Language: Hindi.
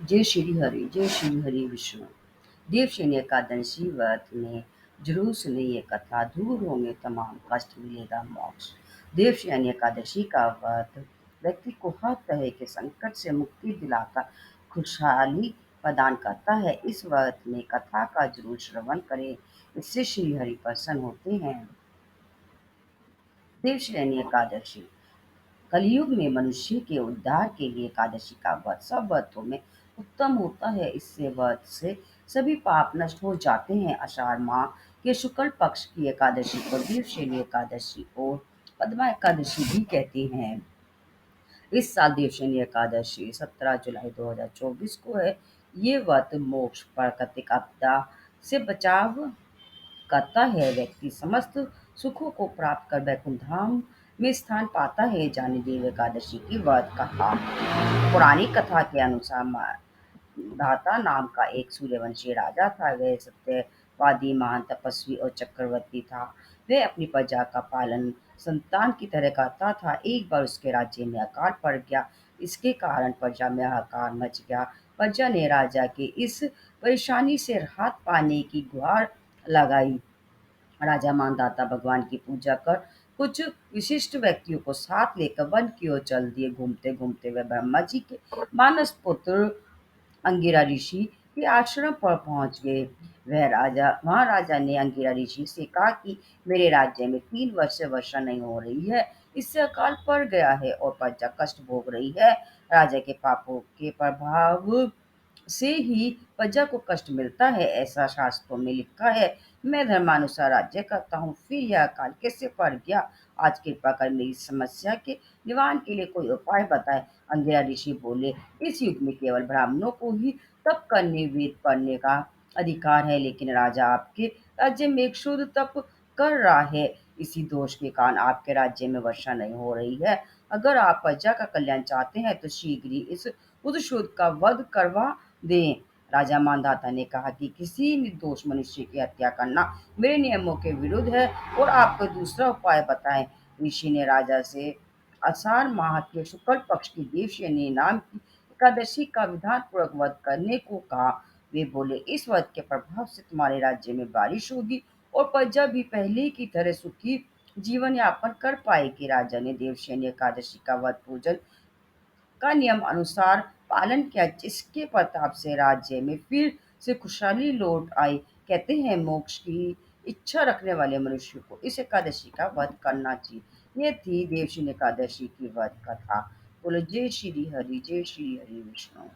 जय श्री हरि विष्णु। देवशयनी एकादशी व्रत में जरूर सुनिए ये कथा, दूर होंगे तमाम कष्ट, मिलेगा मोक्ष। देवशयनी एकादशी का व्रत व्यक्ति को हर तरह के संकट से मुक्ति दिलाकर खुशहाली प्रदान करता है। इस व्रत में कथा का जरूर श्रवण करें, इससे श्री हरि प्रसन्न होते हैं। देवशयनी एकादशी कलयुग में मनुष्य के उद्धार के लिए एकादशी का व्रत सब व्रतों में उत्तम होता है। इससे व्रत से सभी पाप नष्ट हो जाते हैं। आषाढ़ माह के शुक्ल पक्ष की एकादशी को देवशयनी एकादशी और पद्मा एकादशी भी कहते हैं। इस साल देवशयनी एकादशी 17 जुलाई 2024 को है। ये व्रत मोक्ष, प्राकृतिक आपदा से बचाव करता है। व्यक्ति समस्त सुखों को प्राप्त कर वैकुंठ धाम में स्थान पाता है। जाने देव एकादशी की व्रत कथा। पुरानी कथा के अनुसार धाता नाम का एक सूर्यवंशी राजा था। वह सत्यवादी, महान तपस्वी और चक्रवर्ती था। वह अपनी प्रजा का पालन संतान की तरह करता था। एक बार उसके राज्य में अकाल पड़ गया। इसके कारण प्रजा में हाहाकार मच गया। प्रजा ने राजा के इस परेशानी से राहत पाने की गुहार लगाई। राजा मानदाता भगवान की पूजा कर कुछ विशिष्ट व्यक्तियों को साथ लेकर वन की ओर चल दिए। घूमते घूमते वह ब्रह्मा जी के मानस पुत्र अंगिरा ऋषि के आश्रम पर पहुंच गए। वहां राजा ने अंगिरा ऋषि से कहा कि मेरे राज्य में 3 वर्ष से वर्षा नहीं हो रही है। इससे अकाल पड़ गया है और प्रजा कष्ट भोग रही है। राजा के पापों के प्रभाव से ही प्रजा को कष्ट मिलता है, ऐसा शास्त्रों में लिखा है। मैं धर्मानुसार राज्य करता हूँ, फिर यह अकाल कैसे पड़ गया? आज कृपा कर मेरी समस्या के निवारण के लिए कोई उपाय बताएं। अंगिरा ऋषि बोले, इस युग में केवल ब्राह्मणों को ही तप करने, वेद पढ़ने का अधिकार है, लेकिन राजा आपके राज्य में एक शुद्ध तप कर रहा है। इसी दोष के कारण आपके राज्य में वर्षा नहीं हो रही है। अगर आप प्रजा का कल्याण चाहते हैं तो शीघ्र ही इस बुद्धशूद का वध करवा दें। राजा मानधाता ने कहा कि किसी निर्दोष मनुष्य की हत्या करना मेरे नियमों के विरुद्ध है और आप कोई दूसरा उपाय बताएं। ऋषि ने राजा से आषाढ़ माह के शुक्ल पक्ष की देवशयनी नाम की एकादशी का विधान पूर्वक व्रत करने को कहा। वे बोले, इस व्रत के प्रभाव से तुम्हारे राज्य में बारिश होगी और प्रजा भी पहले की तरह सुखी जीवन यापन कर पाएगी। राजा ने देवशयनी एकादशी का व्रत पूजन का नियम अनुसार पालन किया, जिसके प्रताप से राज्य में फिर से खुशहाली लौट आई। कहते हैं मोक्ष की इच्छा रखने वाले मनुष्य को इस एकादशी का व्रत करना चाहिए। ये थी देवशयनी एकादशी की व्रत कथा। बोलो जय श्री हरि, जय श्री हरि विष्णु।